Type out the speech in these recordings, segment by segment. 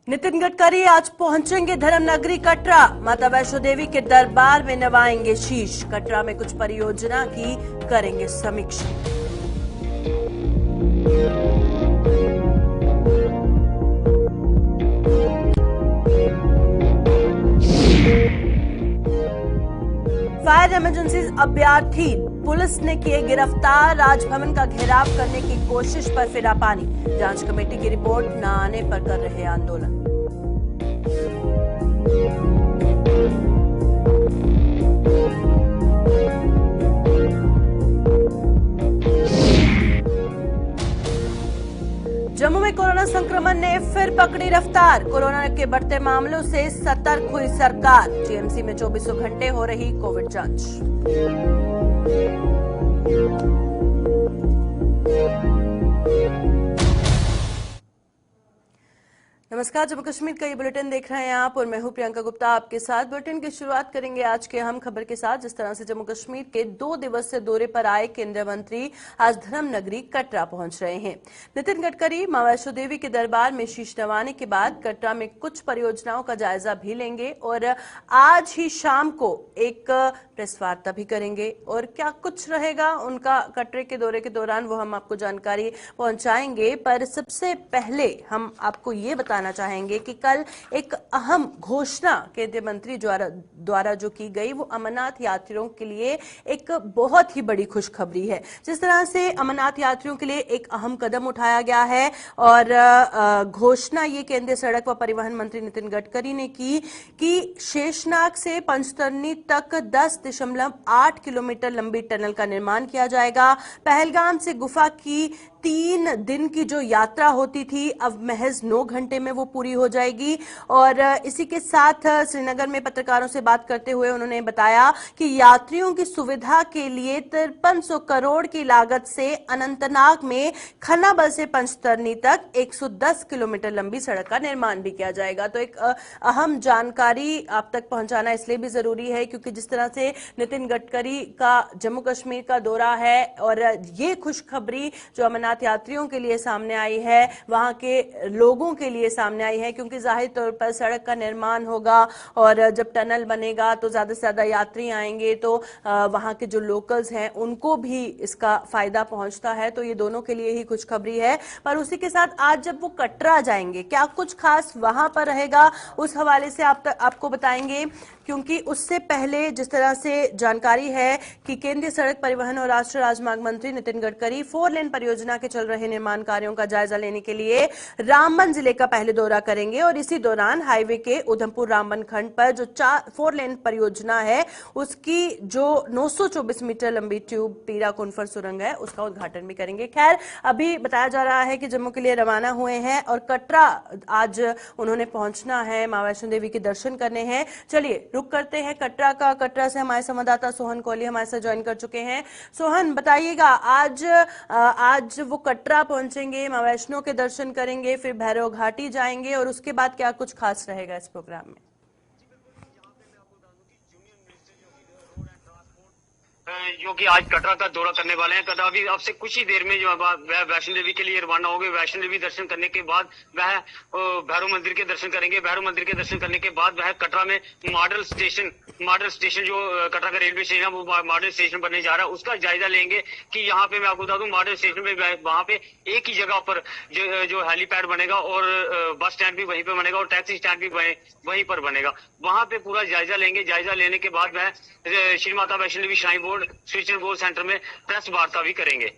नितिन गडकरी आज पहुंचेंगे धर्म नगरी कटरा। माता वैष्णो देवी के दरबार में नवाएंगे शीश। कटरा में कुछ परियोजना की करेंगे समीक्षा। फायर इमरजेंसी अभ्यर्थी पुलिस ने किए गिरफ्तार। राजभवन का घेराव करने की कोशिश पर फिरा पानी। जांच कमेटी की रिपोर्ट न आने पर कर रहे आंदोलन। जम्मू में कोरोना संक्रमण ने फिर पकड़ी रफ्तार। कोरोना के बढ़ते मामलों से सतर्क हुई सरकार। जीएमसी में 24 घंटे हो रही कोविड जांच। नमस्कार, जम्मू कश्मीर का ये बुलेटिन देख रहे हैं आप और मैं हूं प्रियंका गुप्ता आपके साथ। बुलेटिन की शुरुआत करेंगे आज के अहम खबर के साथ। जिस तरह से जम्मू कश्मीर के 2 दिवसीय दौरे पर आए केंद्रीय मंत्री आज धर्म नगरी कटरा पहुंच रहे हैं। नितिन गडकरी मां वैष्णो देवी के दरबार में शीश नवाने के बाद कटरा में कुछ परियोजनाओं का जायजा भी लेंगे और आज ही शाम को एक प्रेस वार्ता भी करेंगे। और क्या कुछ रहेगा उनका कटरे के दौरे के दौरान वो हम आपको जानकारी पहुंचाएंगे। पर सबसे पहले हम आपको ये बताना चाहेंगे कि कल एक अहम घोषणा केंद्रीय मंत्री द्वारा जो की गई वो अमरनाथ यात्रियों के लिए एक बहुत ही बड़ी खुशखबरी है। जिस तरह से अमरनाथ यात्रियों के लिए एक अहम कदम उठाया गया है और घोषणा ये केंद्रीय सड़क व परिवहन मंत्री नितिन गडकरी ने की कि शेषनाग से पंचतरणी तक 10.8 किलोमीटर लंबी टनल का निर्माण किया जाएगा। पहलगाम से गुफा की 3 दिन की जो यात्रा होती थी अब महज 9 घंटे में वो पूरी हो जाएगी। और इसी के साथ श्रीनगर में पत्रकारों से बात करते हुए उन्होंने बताया कि यात्रियों की सुविधा के लिए 5300 करोड़ की लागत से अनंतनाग में खन्नाबल से पंचतरणी तक 110 किलोमीटर लंबी सड़क का निर्माण भी किया जाएगा। तो एक अहम जानकारी आप तक पहुंचाना इसलिए भी जरूरी है क्योंकि जिस तरह से नितिन गडकरी का जम्मू कश्मीर का दौरा है और ये खुशखबरी जो अमरनाथ यात्रियों के लिए सामने आई है, वहां के लोगों के लिए सामने आई है क्योंकि जाहिर तौर पर सड़क का निर्माण होगा और जब टनल बनेगा तो ज्यादा से ज्यादा यात्री आएंगे तो वहां के जो लोकल्स हैं उनको भी इसका फायदा पहुंचता है। तो ये दोनों के लिए ही खुशखबरी है। पर उसी के साथ आज जब वो कटरा जाएंगे क्या कुछ खास वहां पर रहेगा उस हवाले से आपको बताएंगे क्योंकि उससे पहले जिस तरह से जानकारी है कि केंद्रीय सड़क परिवहन और राष्ट्रीय राजमार्ग मंत्री नितिन गडकरी 4 लेन परियोजना के चल रहे निर्माण कार्यों का जायजा लेने के लिए रामबन जिले का पहले दौरा करेंगे और इसी दौरान हाईवे के उधमपुर रामबन खंड पर जो 4 लेन परियोजना है उसकी जो 924 मीटर लंबी ट्यूब पीरा कुनफर सुरंग है उसका उद्घाटन भी करेंगे। खैर अभी बताया जा रहा है कि जम्मू के लिए रवाना हुए हैं और कटरा आज उन्होंने पहुंचना है, मां वैष्णो देवी के दर्शन करने हैं। चलिए रुक करते हैं कटरा का। कटरा से हमारे संवाददाता सोहन कोहली हमारे साथ ज्वाइन कर चुके हैं। सोहन बताइएगा आज वो कटरा पहुंचेंगे, मां वैष्णो के दर्शन करेंगे, फिर भैरव घाटी जाएंगे और उसके बाद क्या कुछ खास रहेगा इस प्रोग्राम में? जो कि आज कटरा का दौरा करने वाले हैं। कदापि अब से कुछ ही देर में जो वह वैष्णो देवी के लिए रवाना होंगे। वैष्णो देवी दर्शन करने के बाद वह भैरव मंदिर के दर्शन करेंगे। भैरव मंदिर के दर्शन करने के बाद वह कटरा में मॉडल स्टेशन जो कटरा का रेलवे स्टेशन है वो मॉडल स्टेशन बनने जा रहा है उसका जायजा लेंगे कि यहाँ पे मैं आपको बता दूं मॉडल स्टेशन में वहाँ पे एक ही जगह पर जो हेलीपैड बनेगा और बस स्टैंड भी वहीं पे बनेगा और टैक्सी स्टैंड भी वहीं पर बनेगा। वहां पे पूरा जायजा लेंगे। जायजा लेने के बाद वह Shri Mata Vaishno Devi shrine board स्विचन board centre में प्रेस वार्ता भी करेंगे।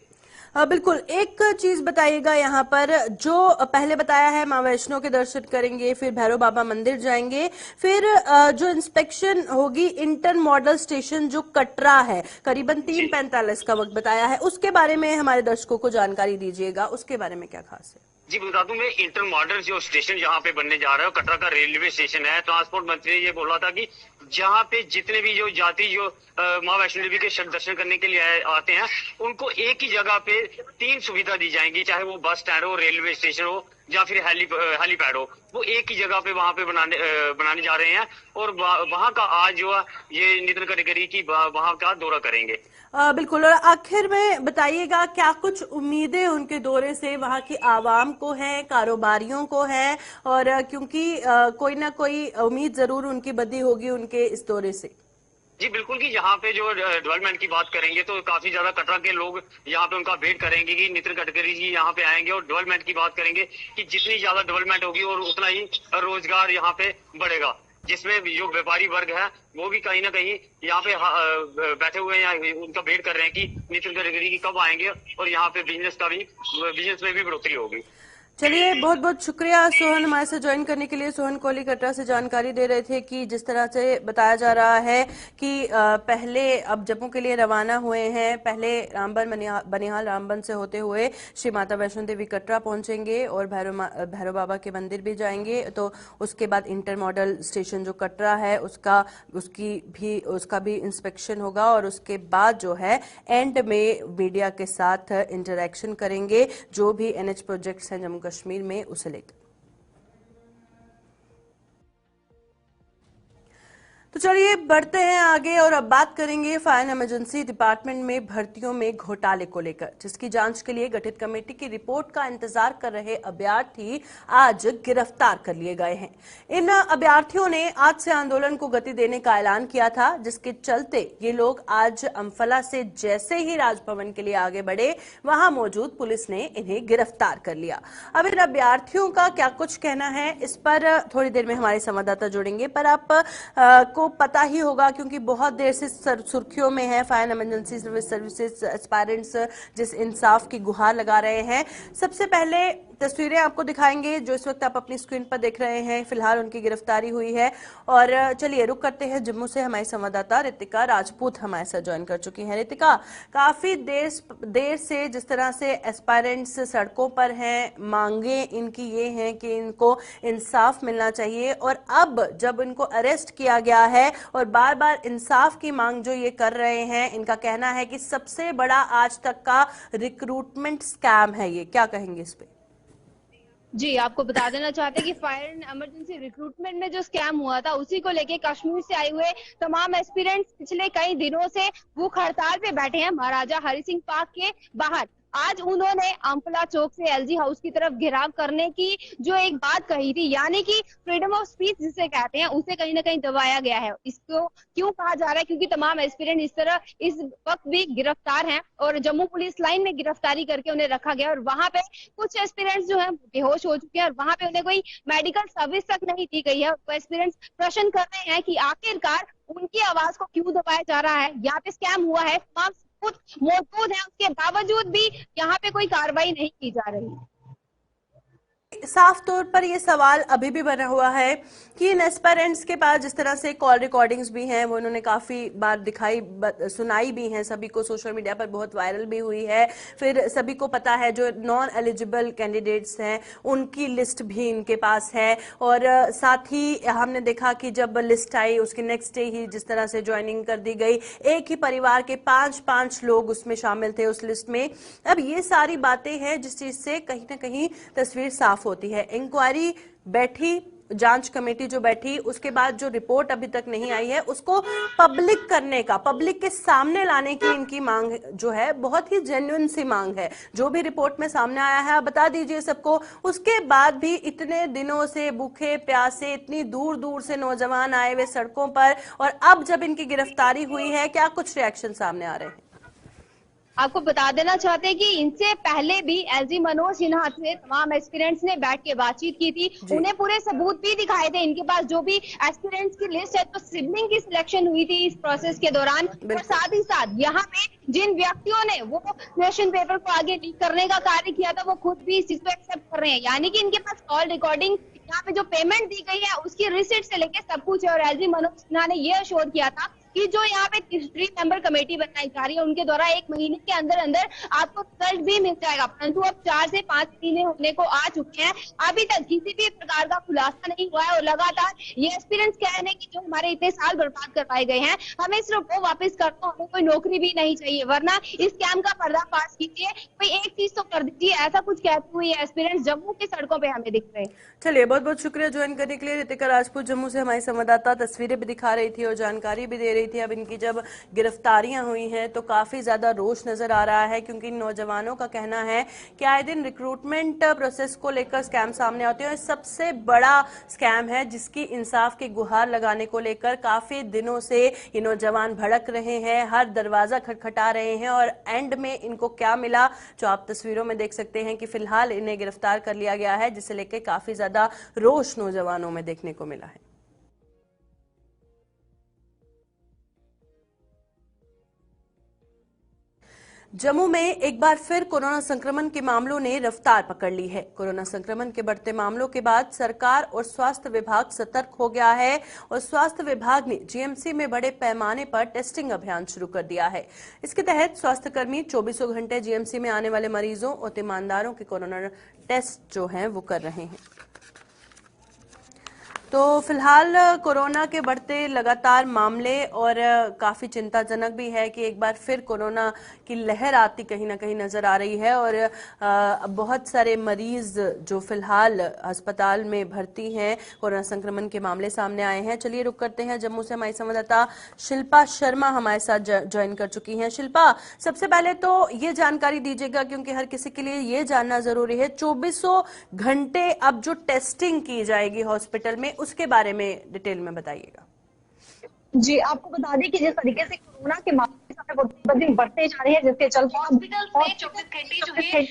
बिल्कुल, एक चीज बताइएगा यहाँ पर जो पहले बताया है मां वैष्णो के दर्शन करेंगे, फिर भैरव बाबा मंदिर जाएंगे, फिर जो इंस्पेक्शन होगी इंटर मॉडल स्टेशन जो कटरा है करीबन 3:45 का वक्त बताया है, उसके बारे में हमारे दर्शकों को जानकारी दीजिएगा। उसके बारे में क्या खास है? जी बता दूं मैं इंटर मॉडल जो स्टेशन जहाँ पे बनने जा रहा है कटरा का रेलवे स्टेशन है। ट्रांसपोर्ट मंत्री ने ये बोला था कि जहाँ पे जितने भी जो जाति जो मां वैष्णो देवी के दर्शन करने के लिए आते हैं उनको एक ही जगह पे 3 सुविधा दी जाएंगी, चाहे वो बस स्टैंड हो, रेलवे स्टेशन हो या फिर हेलीपैड हो, वो एक ही जगह पे वहां पे बनाने जा रहे हैं और वहां का आज जो है ये नितिन गडकरी की वहां का दौरा करेंगे। बिल्कुल। और आखिर में बताइएगा क्या कुछ उम्मीदें उनके दौरे से वहां की आवाम को है, कारोबारियों को है, और क्योंकि कोई ना कोई उम्मीद जरूर उनकी बंधी होगी उनके इस दौरे से। जी बिल्कुल, कि यहाँ पे जो डेवलपमेंट की बात करेंगे तो काफी ज्यादा कटरा के लोग यहाँ पे उनका वेट करेंगे कि नितिन गडकरी जी यहाँ पे आएंगे, और डेवलपमेंट की बात करेंगे कि जितनी ज्यादा डेवलपमेंट होगी और उतना ही रोजगार यहाँ पे बढ़ेगा, जिसमें जो व्यापारी वर्ग है वो भी कहीं ना कहीं यहाँ पे बैठे हुए हैं, उनका वेट कर रहे हैं कि नितिन गडकरी जी कब आएंगे और यहाँ पे बिजनेस में भी बढ़ोतरी होगी। चलिए, बहुत बहुत शुक्रिया सोहन हमारे साथ ज्वाइन करने के लिए। सोहन कोहली कटरा से जानकारी दे रहे थे कि जिस तरह से बताया जा रहा है कि पहले अब जम्मू के लिए रवाना हुए हैं, पहले रामबन बनिहाल रामबन से होते हुए श्री माता वैष्णो देवी कटरा पहुंचेंगे और भैरव बाबा के मंदिर भी जाएंगे, तो उसके बाद इंटर मॉडल स्टेशन जो कटरा है उसका भी इंस्पेक्शन होगा, और उसके बाद जो है एंड में मीडिया के साथ इंटरेक्शन करेंगे, जो भी एनएच प्रोजेक्ट्स हैं जम्मू कश्मीर में उसे लेकर। तो चलिए बढ़ते हैं आगे और अब बात करेंगे फायर इमरजेंसी डिपार्टमेंट में भर्तियों में घोटाले को लेकर, जिसकी जांच के लिए गठित कमेटी की रिपोर्ट का इंतजार कर रहे अभ्यर्थी आज गिरफ्तार कर लिए गए हैं। इन अभ्यर्थियों ने आज से आंदोलन को गति देने का ऐलान किया था, जिसके चलते ये लोग आज अम्फला से जैसे ही राजभवन के लिए आगे बढ़े, वहां मौजूद पुलिस ने इन्हें गिरफ्तार कर लिया। अब इन अभ्यर्थियों का क्या कुछ कहना है, इस पर थोड़ी देर में हमारे संवाददाता जुड़ेंगे। पर आप को पता ही होगा, क्योंकि बहुत देर से सुर्खियों में है फायर इमरजेंसी सर्विसेज एस्पायरेंट्स जिस इंसाफ की गुहार लगा रहे हैं। सबसे पहले तस्वीरें आपको दिखाएंगे जो इस वक्त आप अपनी स्क्रीन पर देख रहे हैं। फिलहाल उनकी गिरफ्तारी हुई है, और चलिए रुक करते हैं जम्मू से। हमारी संवाददाता रितिका राजपूत हमारे साथ ज्वाइन कर चुकी हैं। रितिका, काफी देर से जिस तरह से एस्पायरेंट्स सड़कों पर हैं, मांगे इनकी ये हैं कि इनको इंसाफ मिलना चाहिए, और अब जब इनको अरेस्ट किया गया है और बार बार इंसाफ की मांग जो ये कर रहे हैं, इनका कहना है कि सबसे बड़ा आज तक का रिक्रूटमेंट स्कैम है ये, क्या कहेंगे इस पे? जी, आपको बता देना चाहते हैं कि फायर एंड इमरजेंसी रिक्रूटमेंट में जो स्कैम हुआ था उसी को लेके कश्मीर से आए हुए तमाम एस्पिरेंट्स पिछले कई दिनों से भूख हड़ताल पे बैठे हैं महाराजा हरि सिंह पार्क के बाहर। आज उन्होंने अम्फला चौक से एलजी हाउस की तरफ घेराव करने की जो एक बात कही थी, यानी कि फ्रीडम ऑफ स्पीच जिसे कहते हैं, उसे कहीं ना कहीं दबाया गया है। इसको क्यों कहा जा रहा है? क्योंकि तमाम एस्पिरेंट इस तरह इस वक्त भी गिरफ्तार हैं और जम्मू पुलिस लाइन में गिरफ्तारी करके उन्हें रखा गया, और वहां पे कुछ एस्पिरेंट्स जो है बेहोश हो चुके हैं और वहां पे उन्हें कोई मेडिकल सर्विस तक नहीं दी गई है। तो एस्पिरेंट्स प्रश्न कर रहे हैं कि आखिरकार उनकी आवाज को क्यों दबाया जा रहा है। यहाँ पे स्कैम हुआ है, तमाम मौजूद है, उसके बावजूद भी यहाँ पे कोई कार्रवाई नहीं की जा रही। साफ तौर पर यह सवाल अभी भी बना हुआ है कि इन एस्पायरेंट्स के पास जिस तरह से कॉल रिकॉर्डिंग्स भी हैं, वो उन्होंने काफी बार सुनाई भी हैं, सभी को सोशल मीडिया पर बहुत वायरल भी हुई है। फिर सभी को पता है जो नॉन एलिजिबल कैंडिडेट्स हैं उनकी लिस्ट भी इनके पास है, और साथ ही हमने देखा कि जब लिस्ट आई उसके नेक्स्ट डे ही जिस तरह से ज्वाइनिंग कर दी गई, एक ही परिवार के 5 लोग उसमें शामिल थे उस लिस्ट में। अब ये सारी बातें हैं जिस चीज से कहीं ना कहीं तस्वीर साफ होती है। इंक्वायरी बैठी, जांच कमेटी जो बैठी, उसके बाद जो रिपोर्ट अभी तक नहीं आई है उसको पब्लिक करने का, पब्लिक के सामने लाने की इनकी मांग जो है बहुत ही जेन्युइन सी मांग है। जो भी रिपोर्ट में सामने आया है आप बता दीजिए सबको। उसके बाद भी इतने दिनों से भूखे प्यासे इतनी दूर दूर से नौजवान आए हुए सड़कों पर, और अब जब इनकी गिरफ्तारी हुई है, क्या कुछ रिएक्शन सामने आ रहे हैं? आपको बता देना चाहते हैं कि इनसे पहले भी एलजी मनोज सिन्हा से तमाम एस्पिरेंट्स ने बैठ के बातचीत की थी, उन्हें पूरे सबूत भी दिखाए थे इनके पास जो भी एस्पिरेंट्स की लिस्ट है। तो सिबलिंग की सिलेक्शन हुई थी इस प्रोसेस के दौरान, और साथ ही साथ यहाँ पे जिन व्यक्तियों ने वो क्वेश्चन पेपर को आगे लीक करने का कार्य किया था वो खुद भी इस चीज को एक्सेप्ट कर रहे हैं, यानी कि इनके पास कॉल रिकॉर्डिंग, यहाँ पे जो पेमेंट दी गई है उसकी रिसिप्ट से लेके सब कुछ है। और एलजी मनोज सिन्हा ने यह अश्योर किया था कि जो यहाँ पे 3 मेंबर कमेटी बनाई जा रही है उनके द्वारा 1 महीने के अंदर अंदर आपको रिजल्ट भी मिल जाएगा, परंतु अब 4 से 5 महीने होने को आ चुके हैं, अभी तक किसी भी प्रकार का खुलासा नहीं हुआ है। और लगातार ये एस्पिरेंट्स कह रहे हैं कि जो हमारे इतने साल बर्बाद करवाए गए हैं, हमें सिर्फ वो वापस कर दो, हमें कोई नौकरी भी नहीं चाहिए, वरना इस स्कैम का पर्दाफाश कीजिए, कोई एक चीज तो कर दीजिए। ऐसा कुछ कहते हुए ये एस्पिरेंट्स जम्मू की सड़कों पे हमें दिख रहे हैं। चलिए, बहुत बहुत शुक्रिया ज्वाइन करने के लिए। रितिका राजपूत जम्मू से हमारी संवाददाता तस्वीरें भी दिखा रही थी और जानकारी भी दे रही थी। अब इनकी जब गिरफ्तारियां हुई हैं तो काफी ज्यादा रोष नजर आ रहा है, क्योंकि नौजवानों का कहना है कि आए दिन रिक्रूटमेंट प्रोसेस को लेकर स्कैम सामने आते हैं। सबसे बड़ा स्कैम है जिसकी इंसाफ की गुहार लगाने को लेकर काफी दिनों से ये नौजवान भड़क रहे हैं, हर दरवाजा खटखटा रहे हैं और एंड में इनको क्या मिला जो आप तस्वीरों में देख सकते हैं कि फिलहाल इन्हें गिरफ्तार कर लिया गया है, जिसे लेकर काफी ज्यादा रोष नौजवानों में देखने को मिला है। जम्मू में एक बार फिर कोरोना संक्रमण के मामलों ने रफ्तार पकड़ ली है। कोरोना संक्रमण के बढ़ते मामलों के बाद सरकार और स्वास्थ्य विभाग सतर्क हो गया है और स्वास्थ्य विभाग ने जीएमसी में बड़े पैमाने पर टेस्टिंग अभियान शुरू कर दिया है। इसके तहत स्वास्थ्यकर्मी 24 घंटे जीएमसी में आने वाले मरीजों और तीमानदारों के कोरोना टेस्ट जो हैं वो कर रहे हैं। तो फिलहाल कोरोना के बढ़ते लगातार मामले और काफी चिंताजनक भी है कि एक बार फिर कोरोना की लहर आती कहीं ना कहीं नजर आ रही है और बहुत सारे मरीज जो फिलहाल अस्पताल में भर्ती हैं, कोरोना संक्रमण के मामले सामने आए हैं। चलिए रुक करते हैं, जम्मू से हमारी संवाददाता शिल्पा शर्मा हमारे साथ ज्वाइन कर चुकी हैं। शिल्पा, सबसे पहले तो ये जानकारी दीजिएगा, क्योंकि हर किसी के लिए ये जानना जरूरी है, 24 घंटे अब जो टेस्टिंग की जाएगी हॉस्पिटल में, उसके बारे में डिटेल में बताइएगा। जी, आपको बता दें कि जिस तरीके से कोरोना के मामले दिन बढ़ते जा रहे हैं, जिसके चलते हॉस्पिटल में 24 घंटे जो है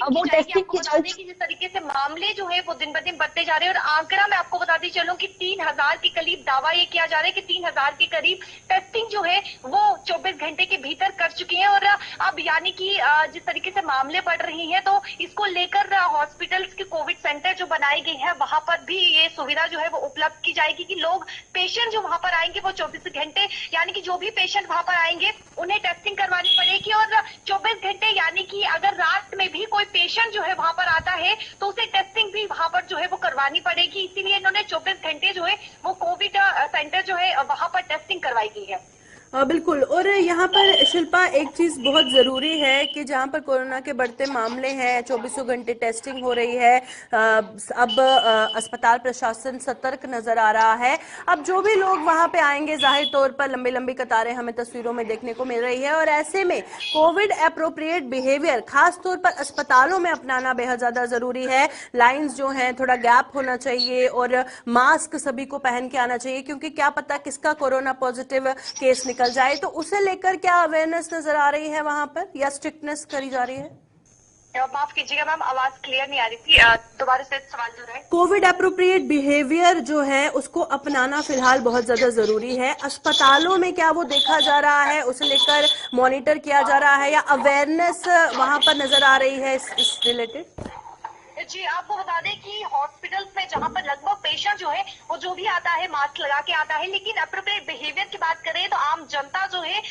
वो टेस्टिंग की जाएगी। कि जिस तरीके से मामले जो है वो दिन ब दिन बढ़ते जा रहे हैं और आंकड़ा मैं आपको बताती चलूं कि 3000 के करीब दावा ये किया जा रहा है कि 3000 के करीब टेस्टिंग जो है वो 24 घंटे के भीतर कर चुकी है। और अब यानी कि जिस तरीके से मामले बढ़ रही हैं तो इसको लेकर हॉस्पिटल्स के कोविड सेंटर जो बनाए गए हैं वहां पर भी ये सुविधा जो है वो उपलब्ध की जाएगी कि लोग पेशेंट जो वहां पर आएंगे वो 24 घंटे यानी कि जो भी पेशेंट वहां पर आएंगे उन्हें टेस्टिंग करवानी पड़ेगी। और 24 घंटे यानी कि अगर रात में भी कोई पेशेंट जो है वहां पर आता है तो उसे टेस्टिंग भी वहां पर जो है वो करवानी पड़ेगी। इसीलिए इन्होंने 24 घंटे जो है वो कोविड सेंटर जो है वहां पर टेस्टिंग करवाई गई है। बिल्कुल। और यहाँ पर शिल्पा, एक चीज बहुत जरूरी है कि जहाँ पर कोरोना के बढ़ते मामले हैं, 24 घंटे टेस्टिंग हो रही है, अब अस्पताल प्रशासन सतर्क नजर आ रहा है। अब जो भी लोग वहां पे आएंगे, जाहिर तौर पर लंबी लंबी कतारें हमें तस्वीरों में देखने को मिल रही है और ऐसे में कोविड अप्रोप्रिएट बिहेवियर खास तौर पर अस्पतालों में अपनाना बेहद ज्यादा जरूरी है। लाइन्स जो है थोड़ा गैप होना चाहिए और मास्क सभी को पहन के आना चाहिए, क्योंकि क्या पता किसका कोरोना पॉजिटिव केस निकल जाए। तो उसे लेकर क्या अवेयरनेस नजर आ रही है वहां पर या स्ट्रिक्टनेस करी जा रही है? माफ कीजिएगा मैम, आवाज क्लियर नहीं आ रही थी, दोबारा से सवाल जो है। कोविड अप्रोप्रिएट बिहेवियर जो है उसको अपनाना फिलहाल बहुत ज्यादा जरूरी है। अस्पतालों में क्या वो देखा जा रहा है, उसे लेकर मॉनिटर किया जा रहा है या अवेयरनेस वहां पर नजर आ रही है इस रिलेटेड? जी, आपको बता दें कि हॉस्पिटल्स में जहां पर लगभग पेशेंट जो है वो जो भी आता है मास्क लगा के आता है, लेकिन अप्रोप्रिएट बिहेवियर की बात करें तो आम जनता जो है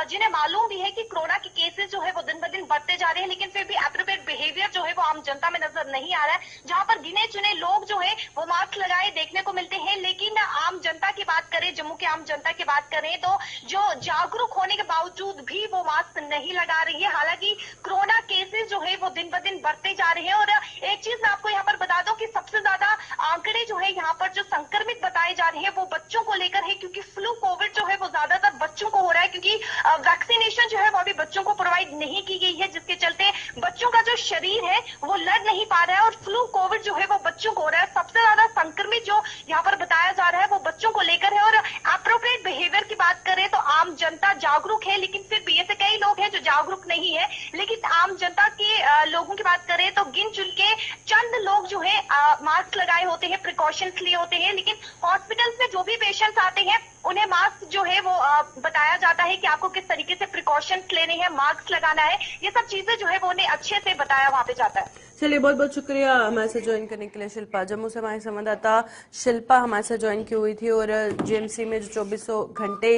जिन्हें मालूम भी है कि कोरोना के केसेस जो है वो दिन ब दिन बढ़ते जा रहे हैं, लेकिन फिर भी अप्रोप्रिएट बिहेवियर जो है वो आम जनता में नजर नहीं आ रहा है। जहां पर गिने चुने लोग जो है वो मास्क लगाए देखने को मिलते हैं, लेकिन आम जनता की बात करें, जम्मू के आम जनता की बात करें तो जो जागरूक होने के बावजूद भी वो मास्क नहीं लगा रही है। हालांकि कोरोना केसेस जो है वो दिन ब दिन बढ़ते जा रहे हैं और एक चीज मैं आपको यहाँ पर बता दूं कि सबसे ज्यादा आंकड़े जो है यहाँ पर जो संक्रमित बताए जा रहे हैं वो बच्चों को लेकर है, क्योंकि फ्लू कोविड जो है वो ज्यादातर बच्चों को हो रहा है, क्योंकि वैक्सीनेशन जो है वो अभी बच्चों को प्रोवाइड नहीं की गई है, जिसके चलते बच्चों का जो शरीर है वो लड़ नहीं पा रहा है और फ्लू कोविड जो है वो बच्चों को हो रहा है। सबसे ज्यादा संक्रमित जो यहाँ पर बताया जा रहा है वो बच्चों को लेकर है। और अप्रोप्रिएट बिहेवियर की बात करें तो आम जनता जागरूक है, लेकिन फिर भी ऐसे कई लोग हैं जो जागरूक नहीं है। लेकिन आम जनता के लोगों की बात करें तो गिन चुन के चंद लोग जो है मास्क लगाए होते हैं, प्रिकॉशंस लिए होते हैं, लेकिन हॉस्पिटल्स में जो भी पेशेंट्स आते हैं उन्हें मास्क जो है वो बताया जाता है कि आपको किस तरीके से प्रिकॉशंस लेने हैं, मास्क लगाना है, ये सब चीजें जो है वो उन्हें अच्छे से बताया वहां पे जाता है। चलिए, बहुत बहुत शुक्रिया हमारे साथ ज्वाइन करने के लिए शिल्पा। जम्मू से हमारी संवाददाता शिल्पा हमारे साथ ज्वाइन की हुई थी और जीएमसी में जो 2400 घंटे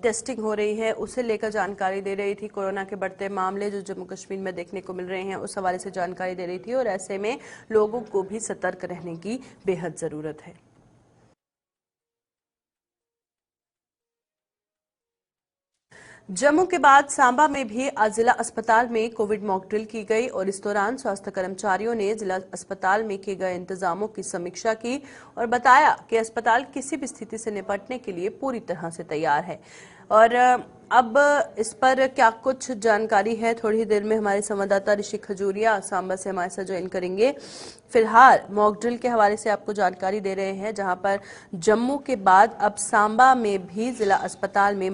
टेस्टिंग हो रही है उसे लेकर जानकारी दे रही थी। कोरोना के बढ़ते मामले जो जम्मू कश्मीर में देखने को मिल रहे हैं उस हवाले से जानकारी दे रही थी और ऐसे में लोगों को भी सतर्क रहने की बेहद जरूरत है। जम्मू के बाद सांबा में भी आज जिला अस्पताल में कोविड मॉक ड्रिल की गई और इस दौरान स्वास्थ्य कर्मचारियों ने जिला अस्पताल में किए गए इंतजामों की समीक्षा की और बताया कि अस्पताल किसी भी स्थिति से निपटने के लिए पूरी तरह से तैयार है। और अब इस पर क्या कुछ जानकारी है, थोड़ी ही देर में हमारे संवाददाता ऋषि खजूरिया सांबा से हमारे साथ ज्वाइन करेंगे। फिलहाल मॉक ड्रिल के हवाले से आपको जानकारी दे रहे हैं, जहां पर जम्मू के बाद अब सांबा में भी जिला अस्पताल में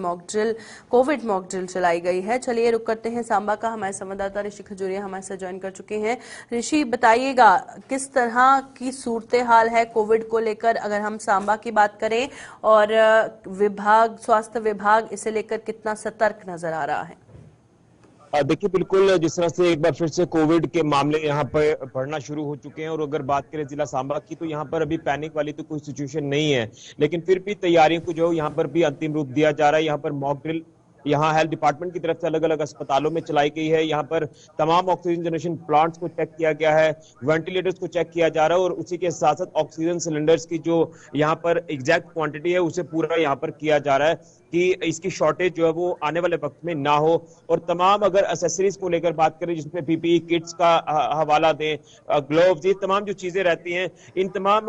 कोविड मॉक ड्रिल चलाई गई है। चलिए रुक करते हैं सांबा का। हमारे संवाददाता ऋषि खजूरिया हमारे साथ ज्वाइन कर चुके हैं। ऋषि, बताइएगा किस तरह की सूरत हाल है कोविड को लेकर, अगर हम सांबा की बात करें, और स्वास्थ्य विभाग इसे लेकर कितना सतर्क नजर आ रहा है? देखिए, बिल्कुल जिस तरह से एक बार फिर से कोविड के मामले यहाँ पर बढ़ना शुरू हो चुके हैं और अगर बात करें जिला सांबा की तो यहाँ पर अभी पैनिक वाली तो कोई सिचुएशन नहीं है, लेकिन फिर भी तैयारियों को जो यहाँ पर भी अंतिम रूप दिया जा रहा है। यहाँ पर मॉक ड्रिल यहाँ हेल्थ डिपार्टमेंट की तरफ से अलग अलग अस्पतालों में चलाई गई है। यहाँ पर तमाम ऑक्सीजन जनरेशन प्लांट्स को चेक किया गया है, वेंटिलेटर्स को चेक किया जा रहा है और उसी के साथ साथ ऑक्सीजन सिलेंडर्स की जो यहाँ पर एग्जैक्ट क्वांटिटी है उसे पूरा यहाँ पर किया जा रहा है कि इसकी शॉर्टेज जो है वो आने वाले वक्त में ना हो। और तमाम अगर एसेसरीज को लेकर बात करें जिसमें पीपीई किट्स का हवाला दें, ग्लोव्स, ये तमाम जो चीजें रहती हैं, इन तमाम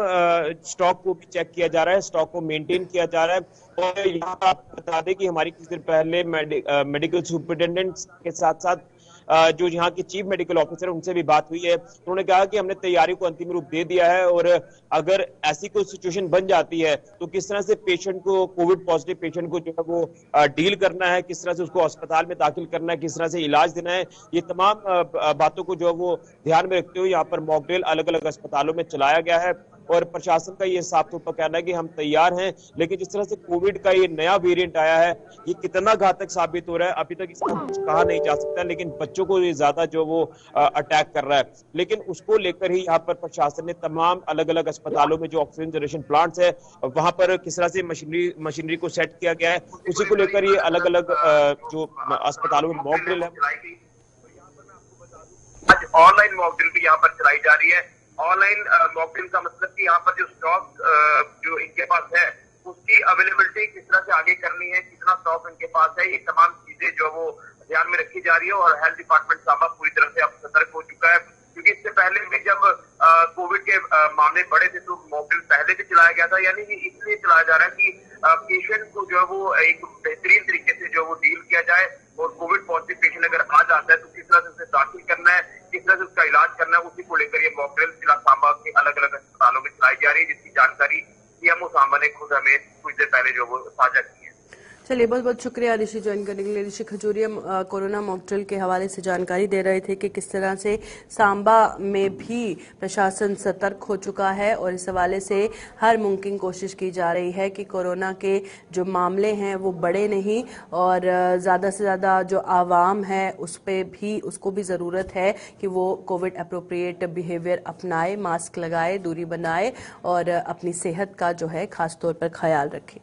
स्टॉक को भी चेक किया जा रहा है, स्टॉक को मेंटेन किया जा रहा है। और यहाँ आप बता दें कि हमारी कुछ देर पहले मेडिकल सुपरिटेंडेंट के साथ साथ जो यहाँ के चीफ मेडिकल ऑफिसर उनसे भी बात हुई है। उन्होंने कहा कि हमने तैयारी को अंतिम रूप दे दिया है और अगर ऐसी कोई सिचुएशन बन जाती है तो किस तरह से पेशेंट को, कोविड पॉजिटिव पेशेंट को जो है वो डील करना है, किस तरह से उसको अस्पताल में दाखिल करना है, किस तरह से इलाज देना है, ये तमाम बातों को जो है वो ध्यान में रखते हुए यहाँ पर मॉक ड्रिल अलग अलग अस्पतालों में चलाया गया है। और प्रशासन का ये साफ तौर पर कहना है कि हम तैयार हैं, लेकिन जिस तरह से कोविड का ये नया वेरिएंट आया है ये कितना घातक साबित हो रहा है अभी तक इसका कुछ कहा नहीं जा सकता, लेकिन बच्चों को ये ज्यादा जो वो अटैक कर रहा है। लेकिन उसको लेकर ही यहाँ पर प्रशासन ने तमाम अलग अलग अस्पतालों में जो ऑक्सीजन जनरेशन प्लांट्स है वहां पर किस तरह से मशीनरी को सेट किया गया है, उसी को लेकर ये अलग अलग जो अस्पतालों में मॉक ड्रिल है। आज ऑनलाइन मॉक ड्रिल भी यहाँ पर चलाई जा रही है। ऑनलाइन मॉक ड्रिल का मतलब कि यहाँ पर जो स्टॉक जो इनके पास है उसकी अवेलेबिलिटी किस तरह से आगे करनी है, कितना स्टॉक इनके पास है, ये तमाम चीजें जो वो ध्यान में रखी जा रही है। और हेल्थ डिपार्टमेंट सांबा पूरी तरह से अब सतर्क हो चुका है, क्योंकि इससे पहले भी जब कोविड के मामले बढ़े थे तो मॉक ड्रिल पहले भी चलाया गया था। यानी कि इसलिए चलाया जा रहा है कि पेशेंट को जो है वो एक बेहतरीन तरीके से जो वो डील किया जाए और कोविड पॉजिटिव पेशेंट अगर आ जाता है तो किस तरह से उसे दाखिल करना है, किस तरह से उसका इलाज करना है, उसी को लेकर ये मॉक ड्रिल जिला सांबा के अलग अलग अस्पतालों में चलाई जा रही है, जिसकी जानकारी सीएमओ सांबा ने खुद हमें कुछ देर पहले जो वो साझा की है। चलिए, बहुत बहुत शुक्रिया ऋषि ज्वाइन करने के लिए। ऋषि खजूरिया कोरोना मॉक ड्रिल के हवाले से जानकारी दे रहे थे कि किस तरह से सांबा में भी प्रशासन सतर्क हो चुका है और इस हवाले से हर मुमकिन कोशिश की जा रही है कि कोरोना के जो मामले हैं वो बढ़े नहीं और ज़्यादा से ज़्यादा जो आवाम है उसको भी ज़रूरत है कि वो कोविड अप्रोप्रिएट बिहेवियर अपनाए, मास्क लगाए, दूरी बनाए और अपनी सेहत का जो है खास तौर पर ख्याल रखें।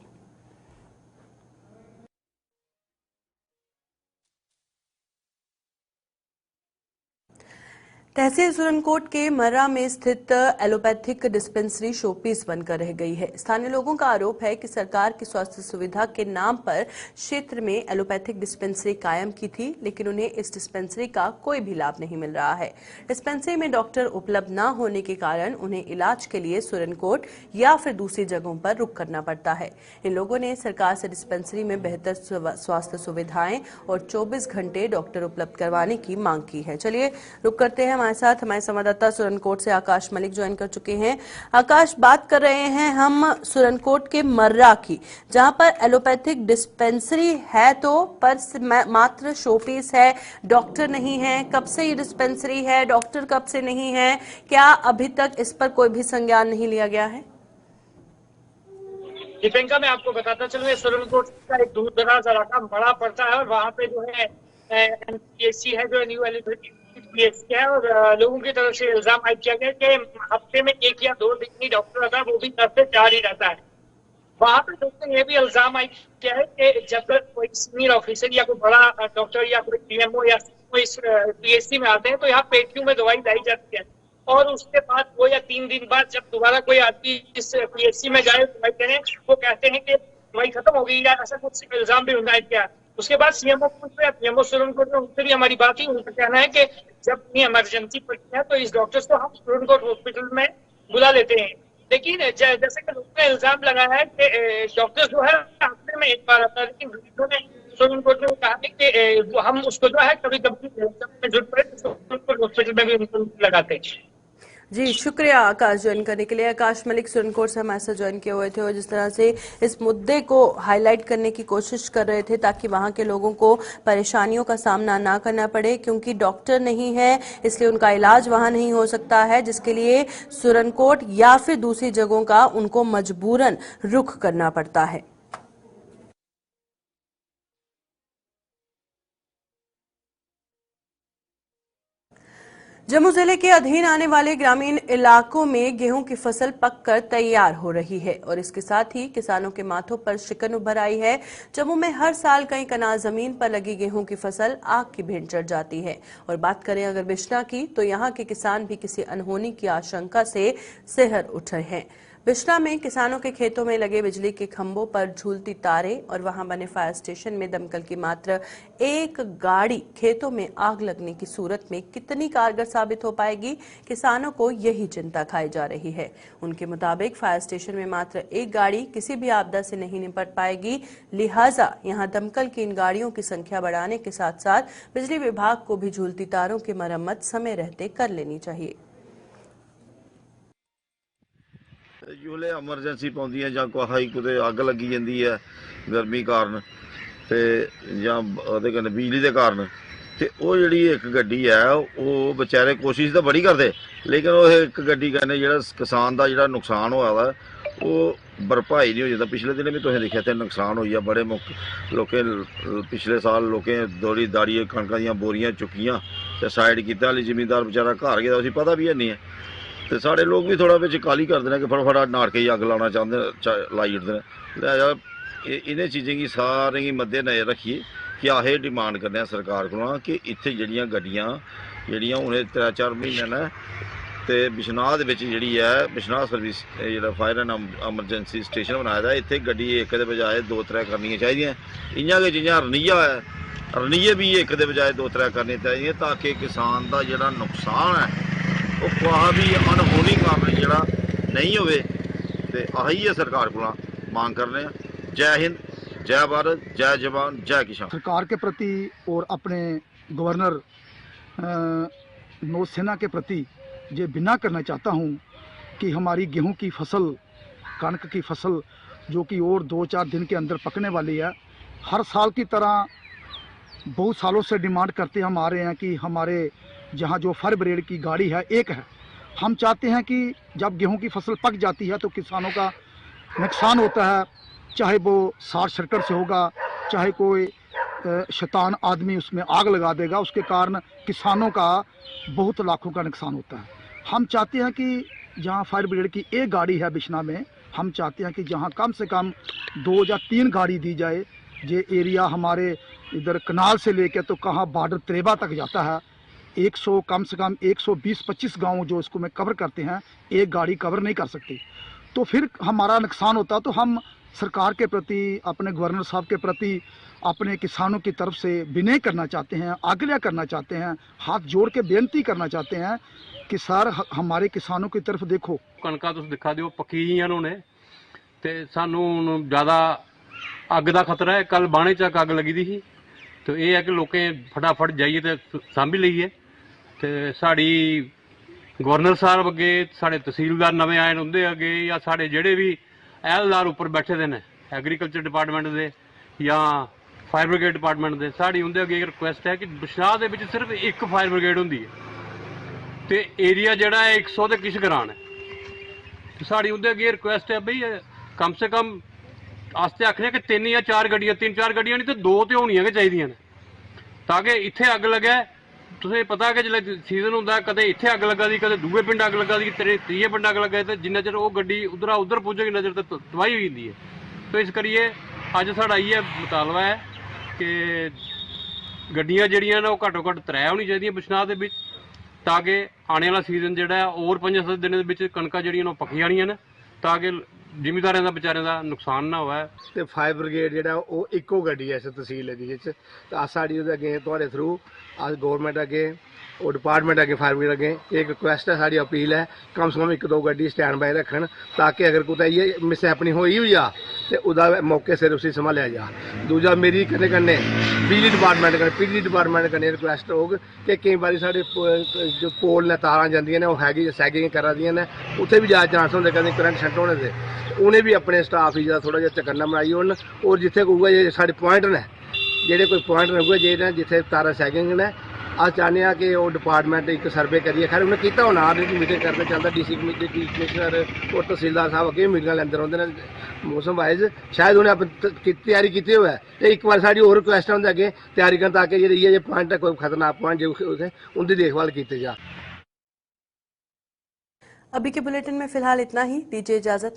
तहसील सुरनकोट के मर्रा में स्थित एलोपैथिक डिस्पेंसरी शोपीस बनकर रह गई है। स्थानीय लोगों का आरोप है कि सरकार की स्वास्थ्य सुविधा के नाम पर क्षेत्र में एलोपैथिक डिस्पेंसरी कायम की थी, लेकिन उन्हें इस डिस्पेंसरी का कोई भी लाभ नहीं मिल रहा है। डिस्पेंसरी में डॉक्टर उपलब्ध न होने के कारण उन्हें इलाज के लिए सुरनकोट या फिर दूसरी जगहों पर रुख करना पड़ता है। इन लोगों ने सरकार से डिस्पेंसरी में बेहतर स्वास्थ्य सुविधाएं और 24 घंटे डॉक्टर उपलब्ध करवाने की मांग की है। चलिए रुक करते हैं, हमारे साथ हमारे संवाददाता सुरनकोट से आकाश मलिक ज्वाइन कर चुके हैं। आकाश, बात कर रहे हैं हम सुरनकोट के मर्रा की, जहां पर एलोपैथिक डिस्पेंसरी है तो पर मात्र शोपीस है, डॉक्टर नहीं है। कब से ये डिस्पेंसरी है, डॉक्टर कब से नहीं है, क्या अभी तक इस पर कोई भी संज्ञान नहीं लिया गया है? दीपेंका मैं आपको बताता चलूँ, सुरनकोट का एक दूर दराज इलाका बड़ा पड़ता है और वहाँ पे जो है NPSC है, जो न्यू एलिजिबिलिटी PSC है, और लोगों की तरफ से इल्जाम आयद किया गया कि हफ्ते में 1 या 2 दिन ही डॉक्टर आता है, वो भी 10 से 4 ही रहता है। वहाँ पे डॉक्टर ये भी इल्जाम आयद किया है कि जब कोई सीनियर ऑफिसर या कोई बड़ा डॉक्टर या कोई PMO या कोई इस PSC में आते हैं तो यहाँ पेटियों में दवाई लाई जाती है, और उसके बाद 2 या 3 दिन बाद जब दोबारा कोई आदमी इस PSC में जाए दवाई देने, वो कहते हैं कि दवाई खत्म हो गई या ऐसा कुछ इल्जाम भी उन्होंने किया। उसके बाद CMO या PMO सुरनकोट में उनसे भी हमारी बात हुई, उनका कहना है कि जब इतनी इमरजेंसी पड़ती है तो इस डॉक्टर्स को हम सुरनकोट हॉस्पिटल में बुला लेते हैं। लेकिन जैसे कि लोगों ने इल्जाम लगाया है कि डॉक्टर जो है हफ्ते में 1 बार आता है, लेकिन उन्होंने सुप्रीम कोर्ट ने कहा है कि हम उसको जो है कभी कभी जरूरत पड़े तो हॉस्पिटल में भी उनको लगाते हैं। जी शुक्रिया आकाश ज्वाइन करने के लिए। आकाश मलिक सुरनकोट से हमारे साथ ज्वाइन किए हुए थे और जिस तरह से इस मुद्दे को हाईलाइट करने की कोशिश कर रहे थे ताकि वहां के लोगों को परेशानियों का सामना ना करना पड़े, क्योंकि डॉक्टर नहीं है इसलिए उनका इलाज वहां नहीं हो सकता है, जिसके लिए सुरनकोट या फिर दूसरी जगहों का उनको मजबूरन रुख करना पड़ता है। जम्मू जिले के अधीन आने वाले ग्रामीण इलाकों में गेहूं की फसल पककर तैयार हो रही है और इसके साथ ही किसानों के माथों पर शिकन उभर आई है। जम्मू में हर साल कई कनाल जमीन पर लगी गेहूं की फसल आग की भेंट चढ़ जाती है। और बात करें अगर बिश्ना की, तो यहां के किसान भी किसी अनहोनी की आशंका से सिहर उठे हैं। बिश्ना में किसानों के खेतों में लगे बिजली के खंभों पर झूलती तारें और वहां बने फायर स्टेशन में दमकल की मात्र एक गाड़ी खेतों में आग लगने की सूरत में कितनी कारगर साबित हो पाएगी, किसानों को यही चिंता खाई जा रही है। उनके मुताबिक फायर स्टेशन में मात्र एक गाड़ी किसी भी आपदा से नहीं निपट पाएगी, लिहाजा यहां दमकल की इन गाड़ियों की संख्या बढ़ाने के साथ साथ बिजली विभाग को भी झूलती तारों की मरम्मत समय रहते कर लेनी चाहिए। जिसले एमरजेंसी पौंदी है जां कोई कुते अग लगी जाती है गर्मी कारण ते जां ओहदे कन्नै बिजली के कारण, ते ओह जिहड़ी एक गड्डी है वो बेचारे कोशिश तो बड़ी करते, लेकिन वो एक गड्डी कन्नै जिहड़ा किसान का जिहड़ा नुकसान होया वा वो भरपाई नहीं हो जाता। पिछले दिन भी तुसें दिक्खेआ ते नुकसान होई बड़े लोकें पिछले साल लोकें दौड़ी दाड़िए कणकां दियां बोरियां चुक्कियां ते साइड कीता, हाली जिमींदार बेचारा घर गेदा उसी पता भी नहीं है। तो साढ़े लोग भी थोड़ा बिच काली करते हैं कि फटाफट नाड़के अग लाना चाहते लाई ओड़ते हैं। लिहाजा इन्हें चीज़ें की सारें की मद्देनजर रखिए कि अस डिमांड करने सरकार को कि इत्थे जड़ियाँ गड्डियाँ जड़ियाँ हूँ 3-4 महीने ने तो बिश्नाह जी है बिश्नाह सर्विस जो फायर एंड एमरजेंसी स्टेशन बनाया था, इत्थे गड्डी एक के बजाय 2-3 करनी चाहिए। इयां गै जियां रनिया है रनिये भी एक के बजाय 2-3 करनी चाहिए ताकि किसान का जोड़ा नुकसान है वो कोई भी अनहोनी कारण जोड़ा नहीं होवे। ते अही है सरकार को मांग कर रहे हैं। जय हिंद, जय भारत, जय जवान, जय किसान। सरकार के प्रति और अपने गवर्नर नौसेना के प्रति ये बिना करना चाहता हूँ कि हमारी गेहूं की फसल, कणक की फसल जो कि और 2-4 दिन के अंदर पकने वाली है, हर साल की तरह बहुत सालों से डिमांड करते हम आ रहे हैं कि हमारे जहाँ जो फायर ब्रिगेड की गाड़ी है एक है। हम चाहते हैं कि जब गेहूं की फसल पक जाती है तो किसानों का नुकसान होता है, चाहे वो शॉर्ट सर्किट से होगा, चाहे कोई शैतान आदमी उसमें आग लगा देगा, उसके कारण किसानों का बहुत लाखों का नुकसान होता है। हम चाहते हैं कि जहाँ फायर ब्रिगेड की एक गाड़ी है बिश्ना में, हम चाहते हैं कि जहाँ कम से कम 2 या 3 गाड़ी दी जाए। ये एरिया हमारे इधर कनाल से लेकर तो कहाँ बॉर्डर त्रेबा तक जाता है, 100 कम से कम 120-25 गाँव जो इसको में कवर करते हैं, एक गाड़ी कवर नहीं कर सकती, तो फिर हमारा नुकसान होता। तो हम सरकार के प्रति, अपने गवर्नर साहब के प्रति, अपने किसानों की तरफ से विनय करना चाहते हैं, आग्रह करना चाहते हैं, हाथ जोड़ के बेनती करना चाहते हैं कि सर हमारे किसानों की तरफ देखो। कणका तुम दिखा दो पक्की ने ते सानू ज़्यादा अग का खतरा है। कल बाणे चक अग लगी थी, तो ये है कि लोकें फटाफट जाइए तो सांभी लीए। तो साड़ी गवर्नर साहब अगे, साढ़े तहसीलदार नवे आए उनके अगे, या साढ़े जेडे भी एहलदार उपर बैठे दे ने एग्रीकल्चर डिपार्टमेंट के या फायर ब्रिगेड डिपार्टमेंट के, साड़ी उनके अगे रिक्वेस्ट है कि बिश्नाह दे विच सिर्फ एक फायर ब्रिगेड होंदी है तो एरिया जोड़ा है 100 के किश ग्रान है। तो साड़ी उनके अगे रिक्वेस्ट है बई कम से कम ਆਸਤੇ ਆਖਨੇ ਕਿ 3 ਜਾਂ 4 ਗੱਡੀਆਂ 3-4 ਗੱਡੀਆਂ ਨਹੀਂ ਤੇ 2 ਤੇ ਹੋਣੀਆਂ ਕਿ ਚਾਹੀਦੀਆਂ ਨੇ ਤਾਂ ਕਿ ਇੱਥੇ ਅੱਗ ਲੱਗੇ। ਤੁਸੀਂ ਪਤਾ ਕਿ ਜਦੋਂ ਸੀਜ਼ਨ ਹੁੰਦਾ ਕਦੇ ਇੱਥੇ ਅੱਗ ਲੱਗਾ ਦੀ ਕਦੇ ਦੂਏ ਪਿੰਡ ਅੱਗ ਲੱਗਾ ਦੀ ਤੀਏ ਪਿੰਡ ਅੱਗ ਲੱਗਾ ਤੇ ਜਿੰਨਾ ਚਿਰ ਉਹ ਗੱਡੀ ਉਧਰ ਪਹੁੰਚੇਗੀ ਨਜ਼ਰ ਤੇ ਤਬਾਹੀ ਹੋ ਜਾਂਦੀ ਹੈ। तो इस करिए अज साड़ा ये मुतालबा है कि गड्डियां जड़ियां ने घट्टो घट्ट 3 होनी चाहिए बिशनाह दे विच ताकि आने वाला सीजन जिहड़ा और 5-7 दिनों दे विच कणकां जड़ियां पक्की जाणियां ने ताकि जिमीदारां दा बेचारियां दा नुकसान ना होवे। ते फायर ब्रिगेड जिहड़ा ओह इक्को गड्डी है इस तहसील दे विच ते अस साडी ओहदे अगे तुहाडे थ्रू अस गौरमेंट अगे और डिपार्टमेंट अगे फायर ब्रिगेड अगे एक रिक्वेस्ट है साड़ी अपील है कम से कम 1-2 गड्डी स्टैंड बाय रखन ताकि अगर कुतै ये मिसहैपनिंग होई भी जा ते उदा मौके सिर उसी संभालिया जा। दूजा मेरी कन्नै कन्नै बिजली डिपार्टमेंट कन्नै पीडीडी डिपार्टमेंट कन्नै रिक्वेस्ट होग कि कई बारी साढ़े जो पोल ने तारां जांदियां ने ओह हैगी सैगिंग करा दियां ने उत्थे भी ज़्यादा चांस होंदे कदें करंट शंट होने दे उन्हें भी अपने स्टाफ ही थोड़ा जिहा चकन्ना बनाई होन और जिथे कोई साढ़े पॉइंट ने जेह्ड़े कोई पॉइंट ने जेह्ड़े जिथे तारां सैगिंग ने अस चाहते हैं कि वो डिपार्टमेंट एक सर्वे करिए खैर उन्हें किया होना मीटिंग करना चाहता डी सी कमिश्नर और तहसीलदार साहब अगे मीटिंग लैंदे रौंहदे ने मौसम वाइज शायद उन्हें तैयारी की होवे ते एक बार साड़ी होर रिक्वेस्ट उन्हें अगे तैयारी करन ताकि ये पॉइंट है कोई खतरनाक पॉइंट जो उनकी देखभाल की जा। अभी के बुलेटिन में फिलहाल इतना ही, दीजिए इजाजत।